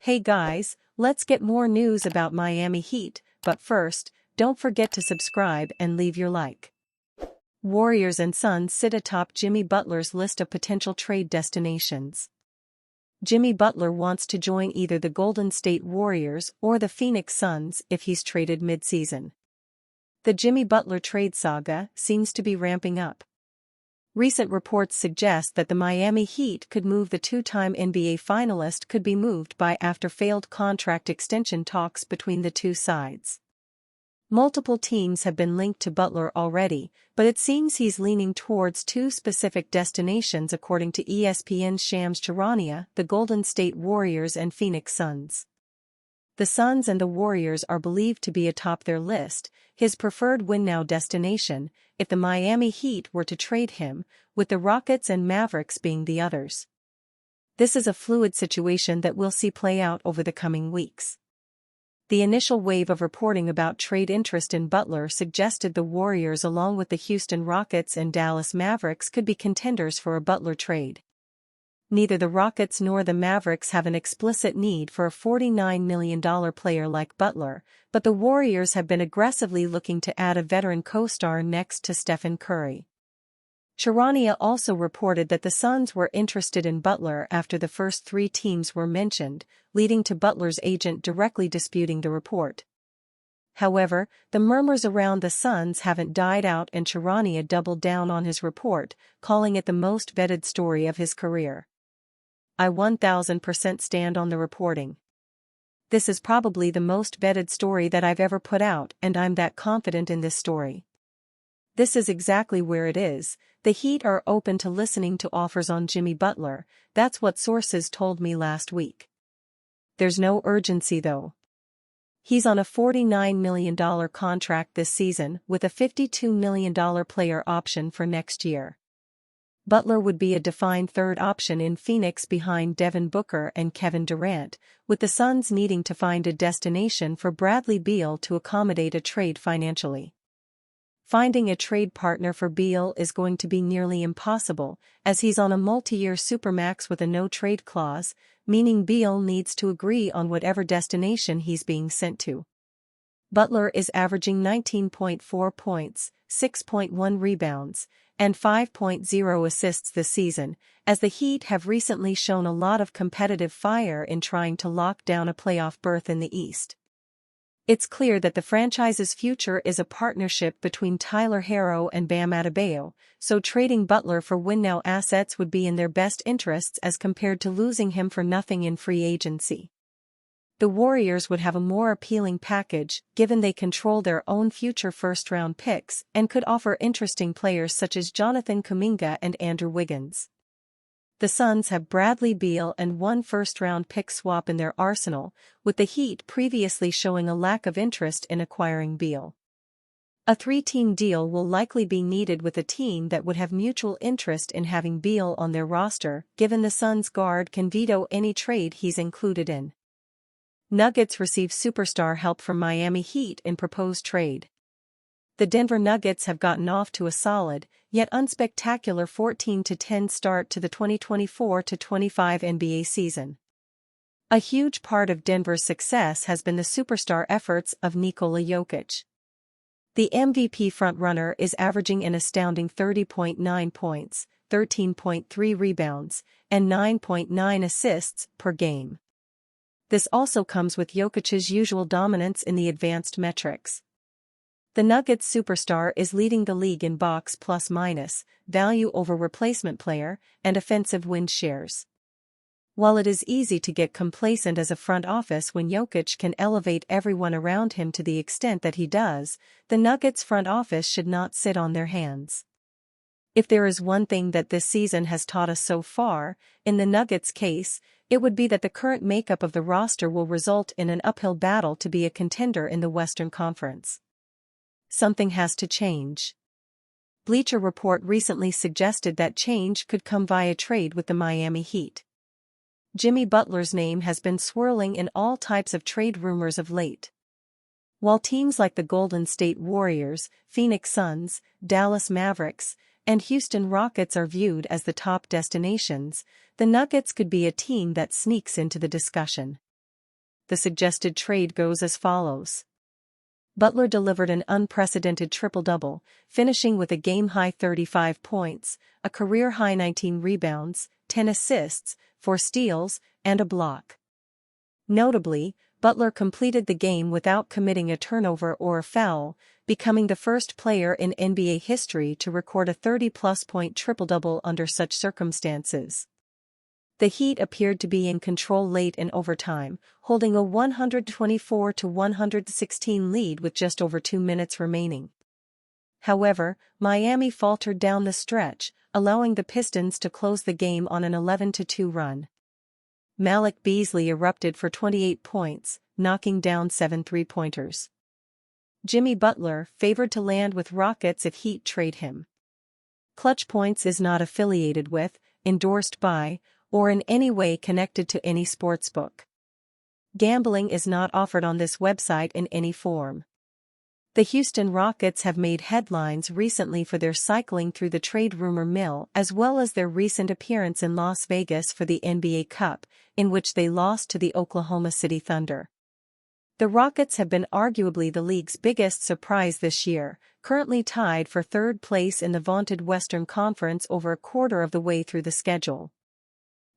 Hey guys, let's get more news about Miami Heat, but first, don't forget to subscribe and leave your like. Warriors and Suns sit atop Jimmy Butler's list of potential trade destinations. Jimmy Butler wants to join either the Golden State Warriors or the Phoenix Suns if he's traded mid-season. The Jimmy Butler trade saga seems to be ramping up. Recent reports suggest that the Miami Heat could move the two-time NBA finalist could be moved by after failed contract extension talks between the two sides. Multiple teams have been linked to Butler already, but it seems he's leaning towards two specific destinations according to ESPN's Shams Charania, the Golden State Warriors and Phoenix Suns. The Suns and the Warriors are believed to be atop their list, his preferred win-now destination, if the Miami Heat were to trade him, with the Rockets and Mavericks being the others. This is a fluid situation that we'll see play out over the coming weeks. The initial wave of reporting about trade interest in Butler suggested the Warriors along with the Houston Rockets and Dallas Mavericks could be contenders for a Butler trade. Neither the Rockets nor the Mavericks have an explicit need for a $49 million player like Butler, but the Warriors have been aggressively looking to add a veteran co-star next to Stephen Curry. Charania also reported that the Suns were interested in Butler after the first three teams were mentioned, leading to Butler's agent directly disputing the report. However, the murmurs around the Suns haven't died out and Charania doubled down on his report, calling it the most vetted story of his career. I 1000% stand on the reporting. This is probably the most vetted story that I've ever put out, and I'm that confident in this story. This is exactly where it is. The Heat are open to listening to offers on Jimmy Butler, that's what sources told me last week. There's no urgency though. He's on a $49 million contract this season with a $52 million player option for next year. Butler would be a defined third option in Phoenix behind Devin Booker and Kevin Durant, with the Suns needing to find a destination for Bradley Beal to accommodate a trade financially. Finding a trade partner for Beal is going to be nearly impossible, as he's on a multi-year supermax with a no-trade clause, meaning Beal needs to agree on whatever destination he's being sent to. Butler is averaging 19.4 points, 6.1 rebounds, and 5.0 assists this season, as the Heat have recently shown a lot of competitive fire in trying to lock down a playoff berth in the East. It's clear that the franchise's future is a partnership between Tyler Herro and Bam Adebayo, so trading Butler for win-now assets would be in their best interests as compared to losing him for nothing in free agency. The Warriors would have a more appealing package, given they control their own future first-round picks and could offer interesting players such as Jonathan Kuminga and Andrew Wiggins. The Suns have Bradley Beal and one first-round pick swap in their arsenal, with the Heat previously showing a lack of interest in acquiring Beal. A three-team deal will likely be needed with a team that would have mutual interest in having Beal on their roster, given the Suns' guard can veto any trade he's included in. Nuggets receive superstar help from Miami Heat in proposed trade. The Denver Nuggets have gotten off to a solid, yet unspectacular 14-10 start to the 2024-25 NBA season. A huge part of Denver's success has been the superstar efforts of Nikola Jokic. The MVP frontrunner is averaging an astounding 30.9 points, 13.3 rebounds, and 9.9 assists per game. This also comes with Jokic's usual dominance in the advanced metrics. The Nuggets superstar is leading the league in box plus-minus, value over replacement player, and offensive win shares. While it is easy to get complacent as a front office when Jokic can elevate everyone around him to the extent that he does, the Nuggets front office should not sit on their hands. If there is one thing that this season has taught us so far, in the Nuggets' case, it would be that the current makeup of the roster will result in an uphill battle to be a contender in the Western Conference. Something has to change. Bleacher Report recently suggested that change could come via trade with the Miami Heat. Jimmy Butler's name has been swirling in all types of trade rumors of late. While teams like the Golden State Warriors, Phoenix Suns, Dallas Mavericks, and Houston Rockets are viewed as the top destinations, the Nuggets could be a team that sneaks into the discussion. the suggested trade goes as follows. Butler delivered an unprecedented triple-double, finishing with a game-high 35 points, a career-high 19 rebounds, 10 assists, 4 steals, and a block. Notably, Butler completed the game without committing a turnover or a foul, becoming the first player in NBA history to record a 30-plus point triple-double under such circumstances. The Heat appeared to be in control late in overtime, holding a 124-116 lead with just over 2 minutes remaining. However, Miami faltered down the stretch, allowing the Pistons to close the game on an 11-2 run. Malik Beasley erupted for 28 points, knocking down 7 three-pointers. Jimmy Butler favored to land with Rockets if Heat trade him. Clutch Points is not affiliated with, endorsed by, or in any way connected to any sportsbook. Gambling is not offered on this website in any form. The Houston Rockets have made headlines recently for their cycling through the trade rumor mill as well as their recent appearance in Las Vegas for the NBA Cup, in which they lost to the Oklahoma City Thunder. The Rockets have been arguably the league's biggest surprise this year, currently tied for third place in the vaunted Western Conference over a quarter of the way through the schedule.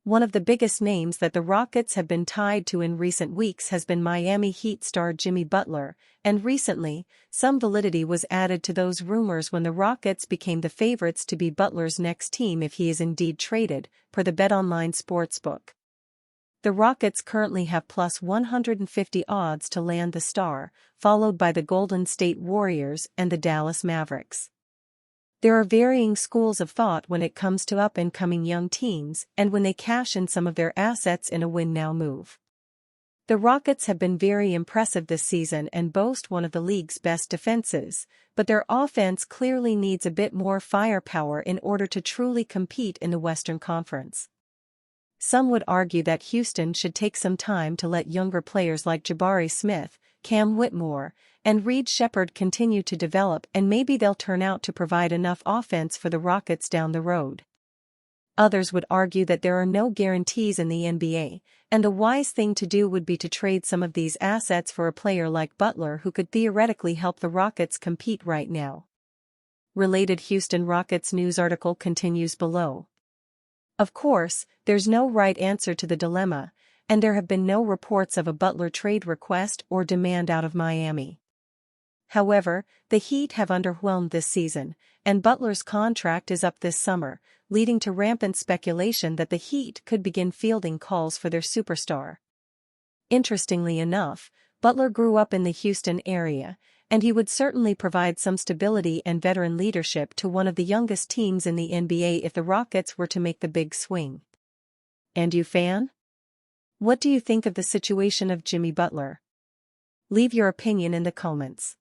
One of the biggest names that the Rockets have been tied to in recent weeks has been Miami Heat star Jimmy Butler, and recently, some validity was added to those rumors when the Rockets became the favorites to be Butler's next team if he is indeed traded, per the BetOnline sportsbook. The Rockets currently have plus 150 odds to land the star, followed by the Golden State Warriors and the Dallas Mavericks. There are varying schools of thought when it comes to up-and-coming young teams and when they cash in some of their assets in a win-now move. The Rockets have been very impressive this season and boast one of the league's best defenses, but their offense clearly needs a bit more firepower in order to truly compete in the Western Conference. Some would argue that Houston should take some time to let younger players like Jabari Smith, Cam Whitmore, and Reed Shepherd continue to develop, and maybe they'll turn out to provide enough offense for the Rockets down the road. Others would argue that there are no guarantees in the NBA, and the wise thing to do would be to trade some of these assets for a player like Butler who could theoretically help the Rockets compete right now. Related Houston Rockets news article continues below. Of course, there's no right answer to the dilemma, and there have been no reports of a Butler trade request or demand out of Miami. However, the Heat have underwhelmed this season, and Butler's contract is up this summer, leading to rampant speculation that the Heat could begin fielding calls for their superstar. Interestingly enough, Butler grew up in the Houston area, and he would certainly provide some stability and veteran leadership to one of the youngest teams in the NBA if the Rockets were to make the big swing. And you, fan? What do you think of the situation of Jimmy Butler? Leave your opinion in the comments.